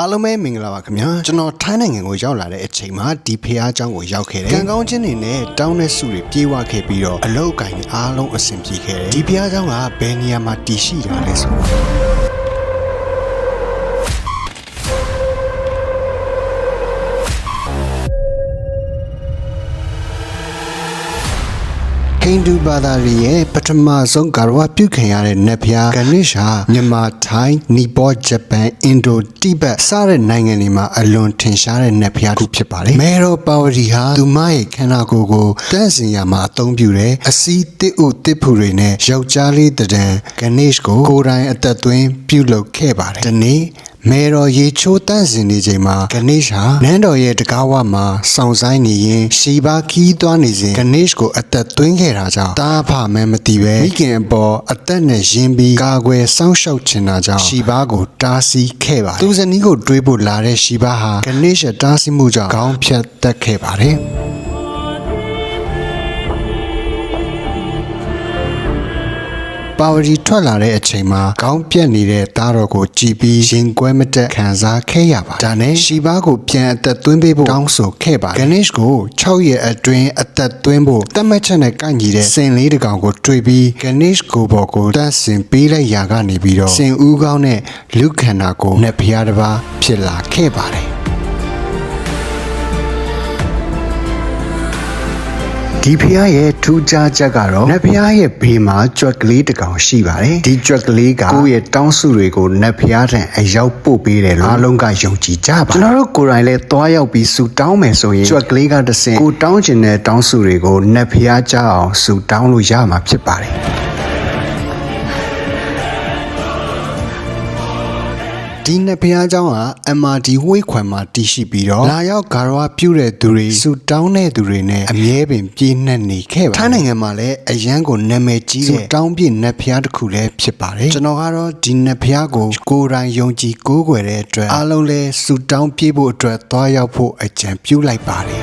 အားလုံးပဲမင်္ဂလာပါခင်ဗျာကျွန်တော်ထိုင်းနိုင်ငံကိုရောက်လာတဲ့အချိန်မှာဒီဖျားเจ้าကိုရောက်ခဲ့တယ်ကံကောင်းခြင်းတွေနဲ့တောင်းတဲ့စုတွေပြေးဝခဲ့ပြီးတော့အလောက်ကိုင်းအားလုံးအဆင်ပြေခဲ့တယ်ဒီဖျားเจ้าကဘယ်နေရာမှာတည်ရှိတာလဲဆိုဟိန္ဒူဘာသာရဲ့ပထမဆုံးကာရဝပြုခံရတဲ့နတ်ဖျားဂဏေရှာမြန်မာထိုင်းနီပေါဂျပန်အင်ဒိုတိဘက်စတဲ့နိုင်ငံတွေမှာအလွန်ထင်ရှားတဲ့နတ်ဖျားတစ်ခုဖြစ်ပါတယ်မေရောပါဝရီဟာသူမရဲ့ခန္ဓာကိုယ်ကိုတန့်စင်ရမှာအသုံးပြုတယ်အစီးတစ်ဥတစ်ဖူတွေနဲ့ယောက်ျားလေးတံဂဏေရှ်ကိုကိုယ်တိုင်အသက်သွင်းပြုလုပ်ခဲ့ပါတယ်ဒီနေ့မေတော်ရေချိုးတန့်စင်နေချိန်မှာဂဏေရှ်ဟာနန်းတော်ရဲ့တကားဝမှာစောင့်ဆိုင်နေရင်ရှီဘာခီးသွားနေစဉ်ဂဏေရှ်ကိုအသက်သွင်းခဲ့တာကြောင့်တားဖမဲမသိပဲမိခင်အပေါ်အသက်နဲ့ရင်းပြီးကာကွယ်စောင့်ရှောက်ချင်တာကြောင့်ရှီဘာကိုတားဆီးခဲ့ပါတယ်သူဇနီးကိုတွေးဖို့လာတဲ့ရှီဘာဟာဂဏေရှ်တားဆီးမှုကြောင့်ခေါင်းဖြတ်တက်ခဲ့ပါတယ်ပါဝရီထွက်လာတဲ့အချိန်မှာခေါင်းပြက်နေတဲ့သားတော်ကိုကြည်ပြီးရင်ကွဲမတက်ခံစားခဲ့ရပါတယ်။ဒါနဲ့ရှီဘာကိုပြန်အသက်သွင်းပေးဖို့တောင်းဆိုခဲ့ပါတယ်။ဂဏေရှ်ကို6ရက်အတွင်းအသက်သွင်းဖို့တတ်မှတ်ချက်နဲ့ကိုက်ညီတဲ့စင်လေးတစ်ကောင်ကိုတွေ့ပြီးဂဏေရှ်ကိုဘော်ကိုတတ်ဆင်ပေးလိုက်ရာကနေပြီးတော့စင်ဦးကောင်းနဲ့လူခန္ဓာကိုနှစ်ဖျားတစ်ပါးဖြစ်လာခဲ့ပါတယ်။ဒီဖျားရဲ့ထူးခြားချက်ကတော့နတ်ဖျားရဲ့ဘေးမှာကြွက်ကလေးတစ်ကောင်ရှိပါတယ်ဒီကြွက်ကလေးကကိုယ့်ရဲ့တောင်းစုတွေကိုနတ်ဖျားထံအရောက်ပို့ပေးတယ်လို့အားလုံးကယုံကြည်ကြပါကျွန်တော်တို့ကိုယ်တိုင်လည်းသွားရောက်ပြီးဆူတောင်းမယ်ဆိုရင်ကြွက်ကလေးကတဆင့်ကိုတောင်းကျင်တဲ့တောင်းစုတွေကိုနတ်ဖျားကြောက်အောင်ဆူတောင်းလို့ရမှာဖြစ်ပါတယ်ဒီနဖျားเจ้าဟာ MRD ဝိတ်ခွန်မှာတည်ရှိပြီးတော့လာရောက်ဂါရဝပြုတဲ့သူတွေဆူတောင်းတဲ့သူတွေနဲ့အမြဲပင်ပြည့်နှက်နေခဲ့ပါတယ်ထိုင်းနိုင်ငံမှာလည်းအရန်ကိုနာမည်ကြီးတဲ့တောင်းပြနဖျားတစ်ခုလည်းဖြစ်ပါတယ်ကျွန်တော်ကတော့ဒီနဖျားကိုကိုယ်တိုင်ယုံကြည်ကိုးကွယ်တဲ့အတွက်အားလုံးလည်းဆူတောင်းပြဖို့အတွက်သွားရောက်ဖို့အကြံပြုလိုက်ပါတယ်